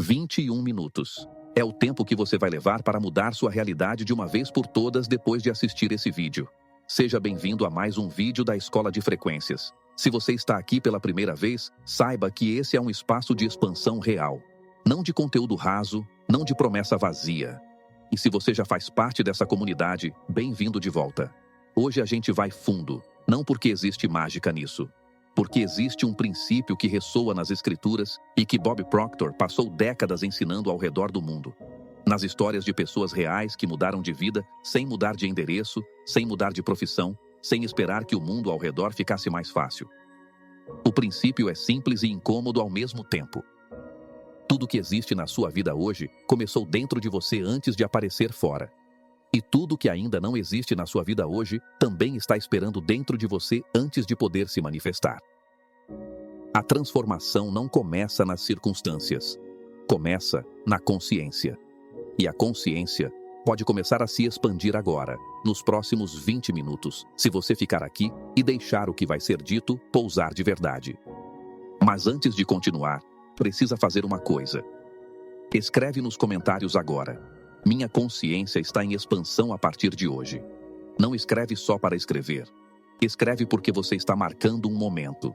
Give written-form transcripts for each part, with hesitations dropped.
21 minutos. É o tempo que você vai levar para mudar sua realidade de uma vez por todas depois de assistir esse vídeo. Seja bem-vindo a mais um vídeo da Escola de Frequências. Se você está aqui pela primeira vez, saiba que esse é um espaço de expansão real. Não de conteúdo raso, não de promessa vazia. E se você já faz parte dessa comunidade, bem-vindo de volta. Hoje a gente vai fundo, não porque existe mágica nisso, porque existe um princípio que ressoa nas escrituras e que Bob Proctor passou décadas ensinando ao redor do mundo. Nas histórias de pessoas reais que mudaram de vida sem mudar de endereço, sem mudar de profissão, sem esperar que o mundo ao redor ficasse mais fácil. O princípio é simples e incômodo ao mesmo tempo. Tudo que existe na sua vida hoje começou dentro de você antes de aparecer fora. E tudo que ainda não existe na sua vida hoje também está esperando dentro de você antes de poder se manifestar. A transformação não começa nas circunstâncias. Começa na consciência. E a consciência pode começar a se expandir agora, nos próximos 20 minutos, se você ficar aqui e deixar o que vai ser dito pousar de verdade. Mas antes de continuar, precisa fazer uma coisa. Escreve nos comentários agora. Minha consciência está em expansão a partir de hoje. Não escreve só para escrever. Escreve porque você está marcando um momento.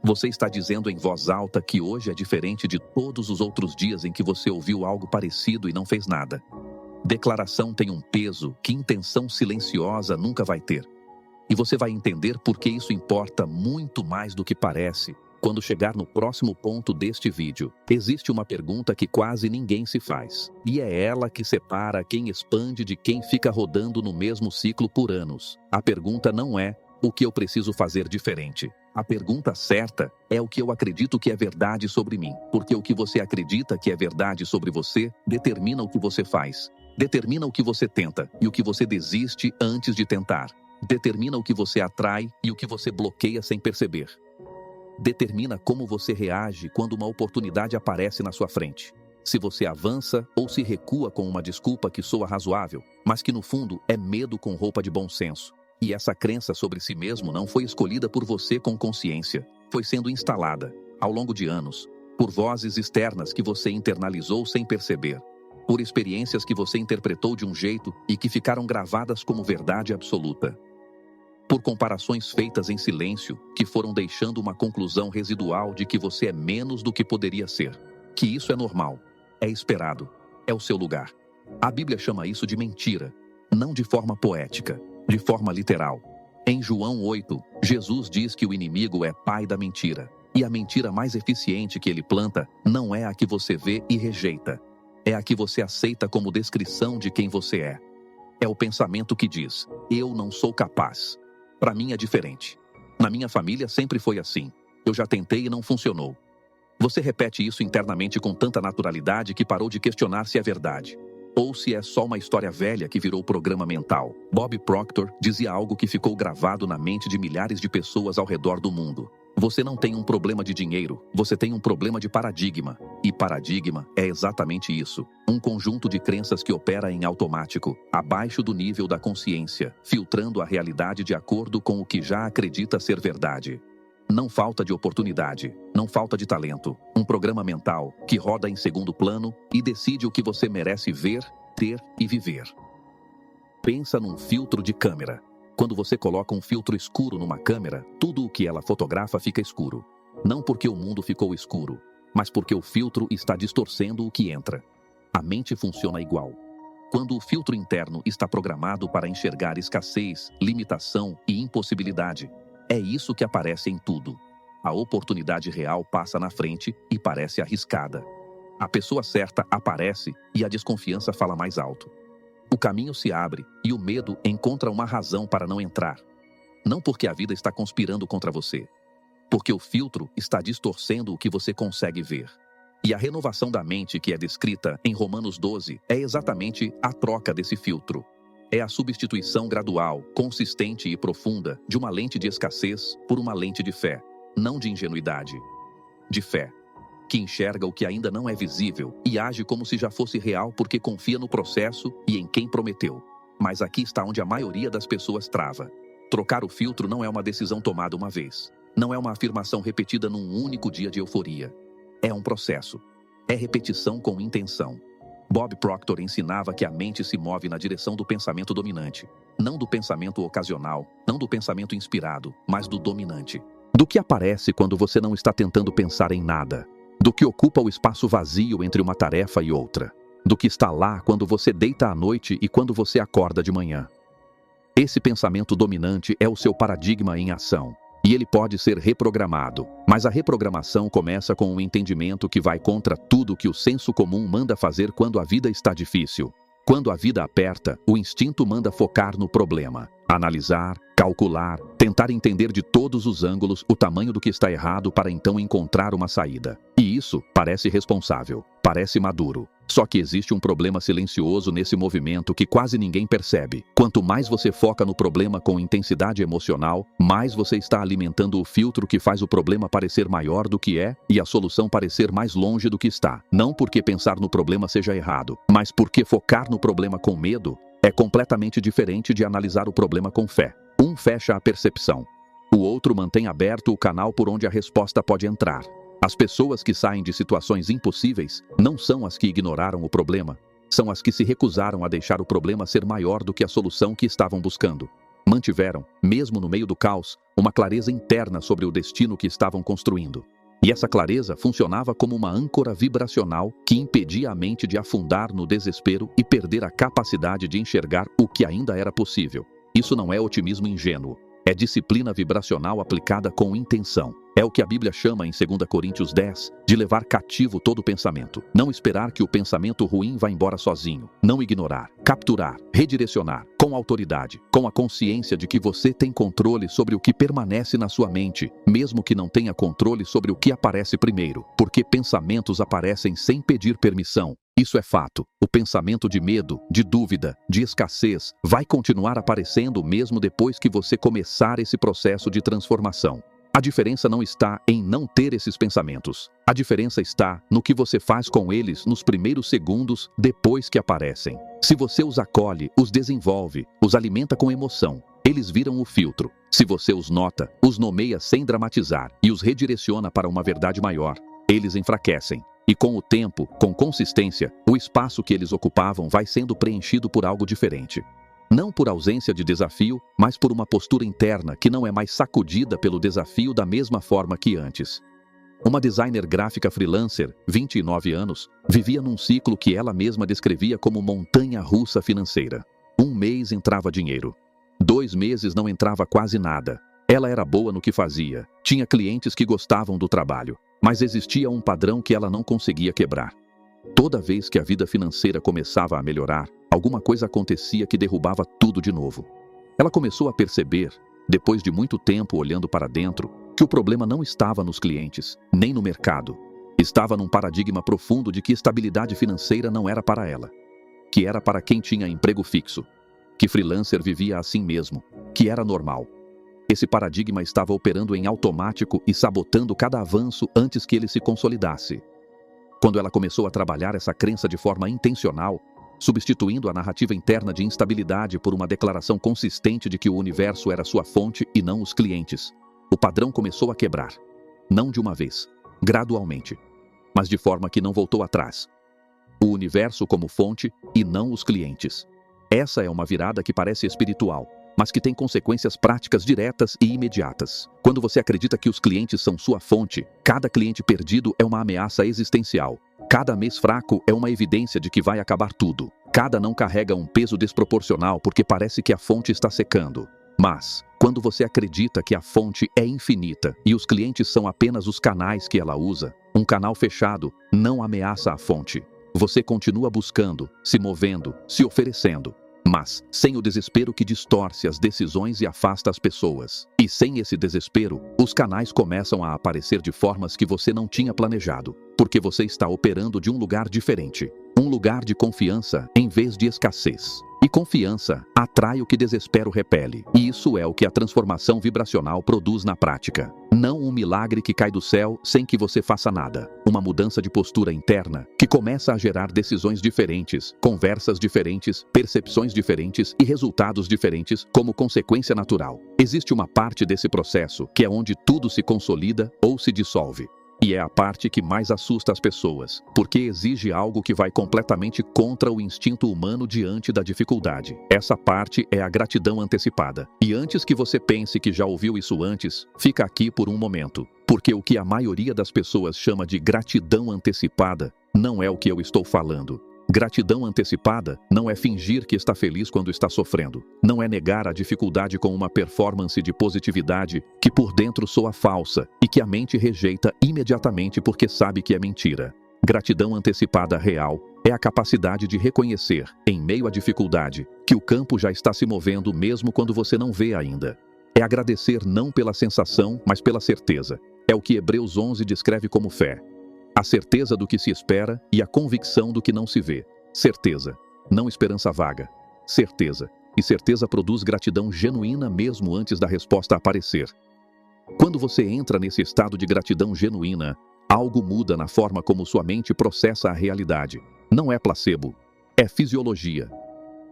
Você está dizendo em voz alta que hoje é diferente de todos os outros dias em que você ouviu algo parecido e não fez nada. Declaração tem um peso que intenção silenciosa nunca vai ter. E você vai entender por que isso importa muito mais do que parece. Quando chegar no próximo ponto deste vídeo, existe uma pergunta que quase ninguém se faz. E é ela que separa quem expande de quem fica rodando no mesmo ciclo por anos. A pergunta não é o que eu preciso fazer diferente. A pergunta certa é o que eu acredito que é verdade sobre mim. Porque o que você acredita que é verdade sobre você determina o que você faz. Determina o que você tenta e o que você desiste antes de tentar. Determina o que você atrai e o que você bloqueia sem perceber. Determina como você reage quando uma oportunidade aparece na sua frente. Se você avança ou se recua com uma desculpa que soa razoável, mas que no fundo é medo com roupa de bom senso. E essa crença sobre si mesmo não foi escolhida por você com consciência. Foi sendo instalada, ao longo de anos, por vozes externas que você internalizou sem perceber. Por experiências que você interpretou de um jeito e que ficaram gravadas como verdade absoluta. Por comparações feitas em silêncio, que foram deixando uma conclusão residual de que você é menos do que poderia ser. Que isso é normal, é esperado, é o seu lugar. A Bíblia chama isso de mentira, não de forma poética, de forma literal. Em João 8, Jesus diz que o inimigo é pai da mentira. E a mentira mais eficiente que ele planta não é a que você vê e rejeita. É a que você aceita como descrição de quem você é. É o pensamento que diz, eu não sou capaz. Para mim é diferente. Na minha família sempre foi assim. Eu já tentei e não funcionou. Você repete isso internamente com tanta naturalidade que parou de questionar se é verdade. Ou se é só uma história velha que virou programa mental. Bob Proctor dizia algo que ficou gravado na mente de milhares de pessoas ao redor do mundo. Você não tem um problema de dinheiro, você tem um problema de paradigma. E paradigma é exatamente isso. Um conjunto de crenças que opera em automático, abaixo do nível da consciência, filtrando a realidade de acordo com o que já acredita ser verdade. Não falta de oportunidade, não falta de talento. Um programa mental que roda em segundo plano e decide o que você merece ver, ter e viver. Pensa num filtro de câmera. Quando você coloca um filtro escuro numa câmera, tudo o que ela fotografa fica escuro. Não porque o mundo ficou escuro, mas porque o filtro está distorcendo o que entra. A mente funciona igual. Quando o filtro interno está programado para enxergar escassez, limitação e impossibilidade, é isso que aparece em tudo. A oportunidade real passa na frente e parece arriscada. A pessoa certa aparece e a desconfiança fala mais alto. O caminho se abre e o medo encontra uma razão para não entrar. Não porque a vida está conspirando contra você, porque o filtro está distorcendo o que você consegue ver. E a renovação da mente que é descrita em Romanos 12 é exatamente a troca desse filtro. É a substituição gradual, consistente e profunda de uma lente de escassez por uma lente de fé, não de ingenuidade. De fé, que enxerga o que ainda não é visível e age como se já fosse real porque confia no processo e em quem prometeu. Mas aqui está onde a maioria das pessoas trava. Trocar o filtro não é uma decisão tomada uma vez. Não é uma afirmação repetida num único dia de euforia. É um processo. É repetição com intenção. Bob Proctor ensinava que a mente se move na direção do pensamento dominante. Não do pensamento ocasional, não do pensamento inspirado, mas do dominante. Do que aparece quando você não está tentando pensar em nada. Do que ocupa o espaço vazio entre uma tarefa e outra. Do que está lá quando você deita à noite e quando você acorda de manhã. Esse pensamento dominante é o seu paradigma em ação. E ele pode ser reprogramado. Mas a reprogramação começa com um entendimento que vai contra tudo que o senso comum manda fazer quando a vida está difícil. Quando a vida aperta, o instinto manda focar no problema. Analisar, calcular, tentar entender de todos os ângulos o tamanho do que está errado para então encontrar uma saída. E isso parece responsável, parece maduro. Só que existe um problema silencioso nesse movimento que quase ninguém percebe. Quanto mais você foca no problema com intensidade emocional, mais você está alimentando o filtro que faz o problema parecer maior do que é e a solução parecer mais longe do que está. Não porque pensar no problema seja errado, mas porque focar no problema com medo é completamente diferente de analisar o problema com fé. Um fecha a percepção. O outro mantém aberto o canal por onde a resposta pode entrar. As pessoas que saem de situações impossíveis não são as que ignoraram o problema, são as que se recusaram a deixar o problema ser maior do que a solução que estavam buscando. Mantiveram, mesmo no meio do caos, uma clareza interna sobre o destino que estavam construindo. E essa clareza funcionava como uma âncora vibracional que impedia a mente de afundar no desespero e perder a capacidade de enxergar o que ainda era possível. Isso não é otimismo ingênuo. É disciplina vibracional aplicada com intenção. É o que a Bíblia chama em 2 Coríntios 10, de levar cativo todo pensamento. Não esperar que o pensamento ruim vá embora sozinho. Não ignorar, capturar, redirecionar, com autoridade, com a consciência de que você tem controle sobre o que permanece na sua mente, mesmo que não tenha controle sobre o que aparece primeiro, porque pensamentos aparecem sem pedir permissão. Isso é fato. O pensamento de medo, de dúvida, de escassez vai continuar aparecendo mesmo depois que você começar esse processo de transformação. A diferença não está em não ter esses pensamentos. A diferença está no que você faz com eles nos primeiros segundos depois que aparecem. Se você os acolhe, os desenvolve, os alimenta com emoção, eles viram o filtro. Se você os nota, os nomeia sem dramatizar e os redireciona para uma verdade maior, eles enfraquecem. E com o tempo, com consistência, o espaço que eles ocupavam vai sendo preenchido por algo diferente. Não por ausência de desafio, mas por uma postura interna que não é mais sacudida pelo desafio da mesma forma que antes. Uma designer gráfica freelancer, 29 anos, vivia num ciclo que ela mesma descrevia como montanha-russa financeira. 1 mês entrava dinheiro. 2 meses não entrava quase nada. Ela era boa no que fazia, tinha clientes que gostavam do trabalho, mas existia um padrão que ela não conseguia quebrar. Toda vez que a vida financeira começava a melhorar, alguma coisa acontecia que derrubava tudo de novo. Ela começou a perceber, depois de muito tempo olhando para dentro, que o problema não estava nos clientes, nem no mercado. Estava num paradigma profundo de que estabilidade financeira não era para ela, que era para quem tinha emprego fixo, que freelancer vivia assim mesmo, que era normal. Esse paradigma estava operando em automático e sabotando cada avanço antes que ele se consolidasse. Quando ela começou a trabalhar essa crença de forma intencional, substituindo a narrativa interna de instabilidade por uma declaração consistente de que o universo era sua fonte e não os clientes, o padrão começou a quebrar. Não de uma vez, gradualmente, mas de forma que não voltou atrás. O universo como fonte e não os clientes. Essa é uma virada que parece espiritual, mas que tem consequências práticas diretas e imediatas. Quando você acredita que os clientes são sua fonte, cada cliente perdido é uma ameaça existencial. Cada mês fraco é uma evidência de que vai acabar tudo. Cada não carrega um peso desproporcional porque parece que a fonte está secando. Mas, quando você acredita que a fonte é infinita e os clientes são apenas os canais que ela usa, um canal fechado não ameaça a fonte. Você continua buscando, se movendo, se oferecendo. Mas, sem o desespero que distorce as decisões e afasta as pessoas. E sem esse desespero, os canais começam a aparecer de formas que você não tinha planejado, porque você está operando de um lugar diferente. Um lugar de confiança em vez de escassez. E confiança atrai o que desespero repele. E isso é o que a transformação vibracional produz na prática. Não um milagre que cai do céu sem que você faça nada. Uma mudança de postura interna que começa a gerar decisões diferentes, conversas diferentes, percepções diferentes e resultados diferentes como consequência natural. Existe uma parte desse processo que é onde tudo se consolida ou se dissolve. E é a parte que mais assusta as pessoas, porque exige algo que vai completamente contra o instinto humano diante da dificuldade. Essa parte é a gratidão antecipada. E antes que você pense que já ouviu isso antes, fica aqui por um momento. Porque o que a maioria das pessoas chama de gratidão antecipada não é o que eu estou falando. Gratidão antecipada não é fingir que está feliz quando está sofrendo. Não é negar a dificuldade com uma performance de positividade que por dentro soa falsa e que a mente rejeita imediatamente porque sabe que é mentira. Gratidão antecipada real é a capacidade de reconhecer, em meio à dificuldade, que o campo já está se movendo mesmo quando você não vê ainda. É agradecer não pela sensação, mas pela certeza. É o que Hebreus 11 descreve como fé. A certeza do que se espera e a convicção do que não se vê. Certeza, não esperança vaga. Certeza. E certeza produz gratidão genuína mesmo antes da resposta aparecer. Quando você entra nesse estado de gratidão genuína, algo muda na forma como sua mente processa a realidade. Não é placebo, é fisiologia.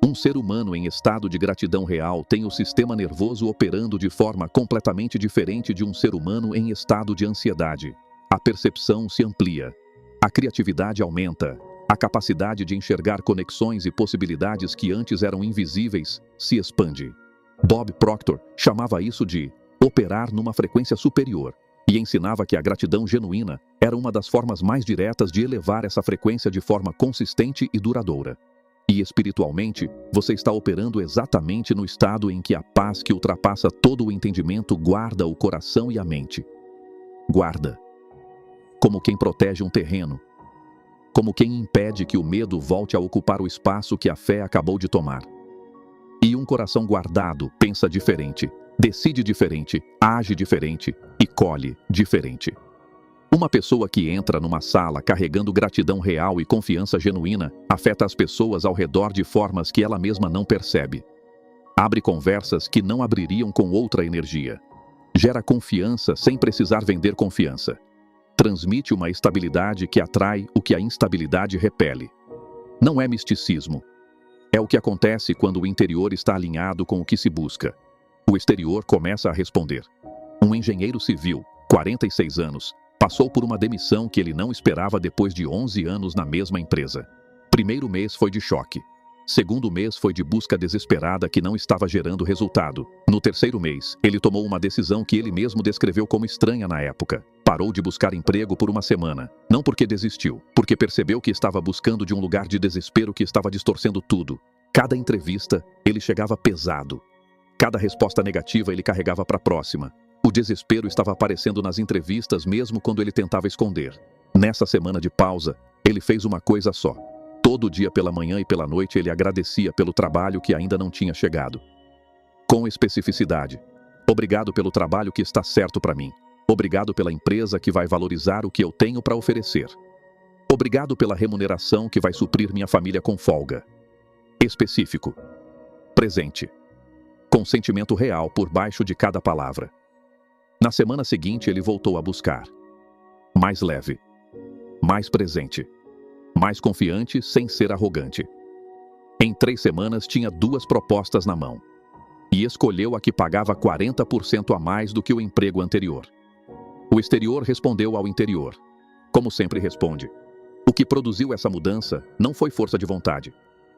Um ser humano em estado de gratidão real tem o sistema nervoso operando de forma completamente diferente de um ser humano em estado de ansiedade. A percepção se amplia, a criatividade aumenta, a capacidade de enxergar conexões e possibilidades que antes eram invisíveis se expande. Bob Proctor chamava isso de operar numa frequência superior e ensinava que a gratidão genuína era uma das formas mais diretas de elevar essa frequência de forma consistente e duradoura. E espiritualmente, você está operando exatamente no estado em que a paz que ultrapassa todo o entendimento guarda o coração e a mente. Guarda. Como quem protege um terreno. Como quem impede que o medo volte a ocupar o espaço que a fé acabou de tomar. E um coração guardado pensa diferente, decide diferente, age diferente e colhe diferente. Uma pessoa que entra numa sala carregando gratidão real e confiança genuína afeta as pessoas ao redor de formas que ela mesma não percebe. Abre conversas que não abririam com outra energia. Gera confiança sem precisar vender confiança. Transmite uma estabilidade que atrai o que a instabilidade repele. Não é misticismo. É o que acontece quando o interior está alinhado com o que se busca. O exterior começa a responder. Um engenheiro civil, 46 anos, passou por uma demissão que ele não esperava depois de 11 anos na mesma empresa. Primeiro mês foi de choque. Segundo mês foi de busca desesperada que não estava gerando resultado. No terceiro mês, ele tomou uma decisão que ele mesmo descreveu como estranha na época. Parou de buscar emprego por uma semana. Não porque desistiu, porque percebeu que estava buscando de um lugar de desespero que estava distorcendo tudo. Cada entrevista, ele chegava pesado. Cada resposta negativa ele carregava para a próxima. O desespero estava aparecendo nas entrevistas mesmo quando ele tentava esconder. Nessa semana de pausa, ele fez uma coisa só. Todo dia pela manhã e pela noite ele agradecia pelo trabalho que ainda não tinha chegado. Com especificidade. Obrigado pelo trabalho que está certo para mim. Obrigado pela empresa que vai valorizar o que eu tenho para oferecer. Obrigado pela remuneração que vai suprir minha família com folga. Específico. Presente. Com sentimento real por baixo de cada palavra. Na semana seguinte ele voltou a buscar. Mais leve. Mais presente. Mais confiante sem ser arrogante. Em 3 semanas tinha 2 propostas na mão. E escolheu a que pagava 40% a mais do que o emprego anterior. O exterior respondeu ao interior. Como sempre responde. O que produziu essa mudança não foi força de vontade.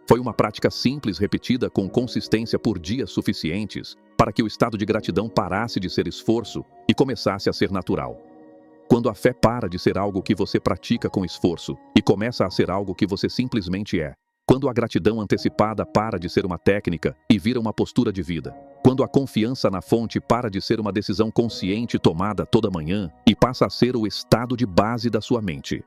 Foi uma prática simples repetida com consistência por dias suficientes para que o estado de gratidão parasse de ser esforço e começasse a ser natural. Quando a fé para de ser algo que você pratica com esforço e começa a ser algo que você simplesmente é. Quando a gratidão antecipada para de ser uma técnica e vira uma postura de vida. Quando a confiança na fonte para de ser uma decisão consciente tomada toda manhã e passa a ser o estado de base da sua mente.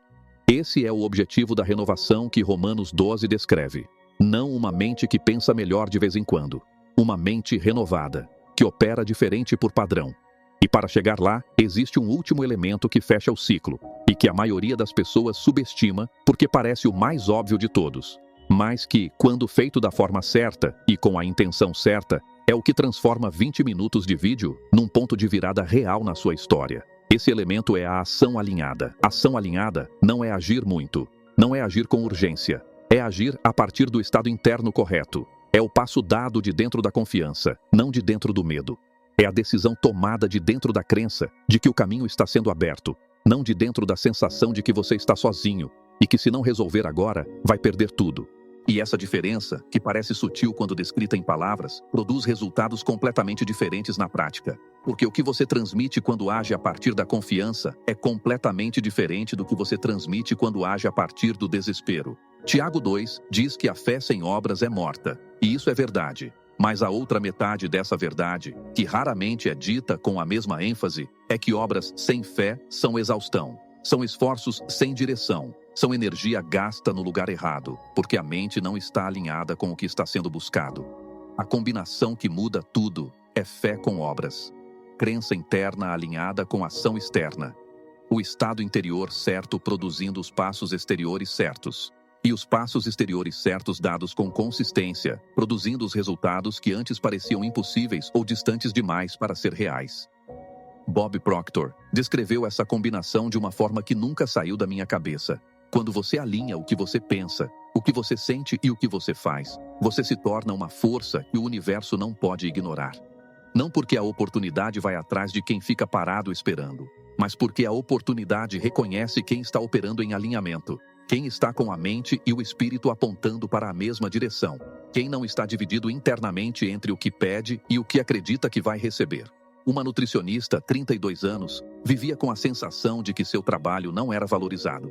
Esse é o objetivo da renovação que Romanos 12 descreve. Não uma mente que pensa melhor de vez em quando. Uma mente renovada, que opera diferente por padrão. E para chegar lá, existe um último elemento que fecha o ciclo, e que a maioria das pessoas subestima porque parece o mais óbvio de todos. Mas que, quando feito da forma certa e com a intenção certa, é o que transforma 20 minutos de vídeo num ponto de virada real na sua história. Esse elemento é a ação alinhada. Ação alinhada não é agir muito, não é agir com urgência. É agir a partir do estado interno correto. É o passo dado de dentro da confiança, não de dentro do medo. É a decisão tomada de dentro da crença de que o caminho está sendo aberto. Não de dentro da sensação de que você está sozinho e que se não resolver agora, vai perder tudo. E essa diferença, que parece sutil quando descrita em palavras, produz resultados completamente diferentes na prática. Porque o que você transmite quando age a partir da confiança é completamente diferente do que você transmite quando age a partir do desespero. Tiago 2 diz que a fé sem obras é morta. E isso é verdade. Mas a outra metade dessa verdade, que raramente é dita com a mesma ênfase, é que obras sem fé são exaustão. São esforços sem direção. São energia gasta no lugar errado, porque a mente não está alinhada com o que está sendo buscado. A combinação que muda tudo é fé com obras. Crença interna alinhada com ação externa. O estado interior certo produzindo os passos exteriores certos. E os passos exteriores certos dados com consistência, produzindo os resultados que antes pareciam impossíveis ou distantes demais para ser reais. Bob Proctor descreveu essa combinação de uma forma que nunca saiu da minha cabeça. Quando você alinha o que você pensa, o que você sente e o que você faz, você se torna uma força que o universo não pode ignorar. Não porque a oportunidade vai atrás de quem fica parado esperando, mas porque a oportunidade reconhece quem está operando em alinhamento. Quem está com a mente e o espírito apontando para a mesma direção. Quem não está dividido internamente entre o que pede e o que acredita que vai receber. Uma nutricionista, 32 anos, vivia com a sensação de que seu trabalho não era valorizado.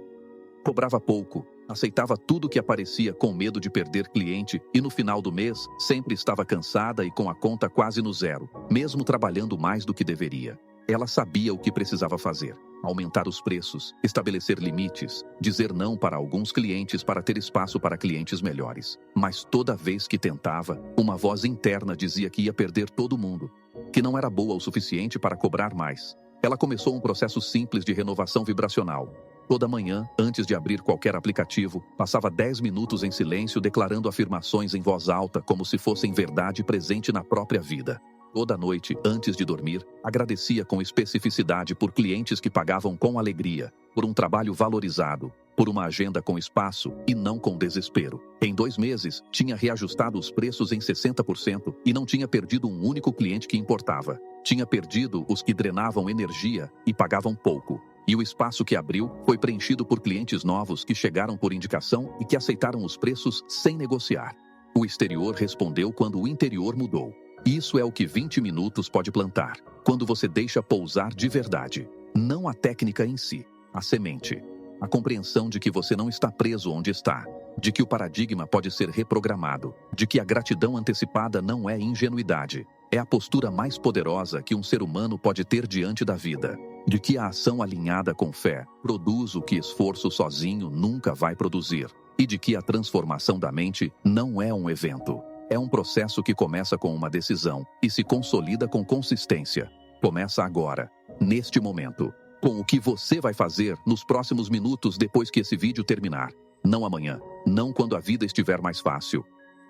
Cobrava pouco, aceitava tudo que aparecia com medo de perder cliente e no final do mês sempre estava cansada e com a conta quase no zero, mesmo trabalhando mais do que deveria. Ela sabia o que precisava fazer. Aumentar os preços, estabelecer limites, dizer não para alguns clientes para ter espaço para clientes melhores. Mas toda vez que tentava, uma voz interna dizia que ia perder todo mundo, que não era boa o suficiente para cobrar mais. Ela começou um processo simples de renovação vibracional. Toda manhã, antes de abrir qualquer aplicativo, passava 10 minutos em silêncio declarando afirmações em voz alta como se fossem verdade presente na própria vida. Toda noite, antes de dormir, agradecia com especificidade por clientes que pagavam com alegria, por um trabalho valorizado, por uma agenda com espaço e não com desespero. Em 2 meses, tinha reajustado os preços em 60% e não tinha perdido um único cliente que importava. Tinha perdido os que drenavam energia e pagavam pouco. E o espaço que abriu foi preenchido por clientes novos que chegaram por indicação e que aceitaram os preços sem negociar. O exterior respondeu quando o interior mudou. Isso é o que 20 minutos pode plantar, quando você deixa pousar de verdade. Não a técnica em si, a semente. A compreensão de que você não está preso onde está, de que o paradigma pode ser reprogramado, de que a gratidão antecipada não é ingenuidade, é a postura mais poderosa que um ser humano pode ter diante da vida, de que a ação alinhada com fé produz o que esforço sozinho nunca vai produzir, e de que a transformação da mente não é um evento. É um processo que começa com uma decisão e se consolida com consistência. Começa agora, neste momento, com o que você vai fazer nos próximos minutos depois que esse vídeo terminar. Não amanhã, não quando a vida estiver mais fácil.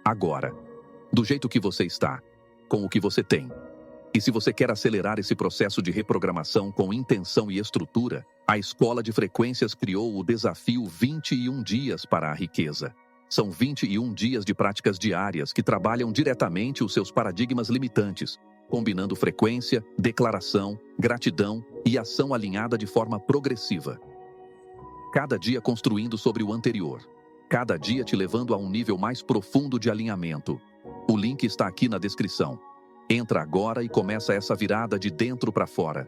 Agora, do jeito que você está, com o que você tem. E se você quer acelerar esse processo de reprogramação com intenção e estrutura, a Escola de Frequências criou o desafio 21 dias para a riqueza. São 21 dias de práticas diárias que trabalham diretamente os seus paradigmas limitantes, combinando frequência, declaração, gratidão e ação alinhada de forma progressiva. Cada dia construindo sobre o anterior. Cada dia te levando a um nível mais profundo de alinhamento. O link está aqui na descrição. Entra agora e começa essa virada de dentro para fora.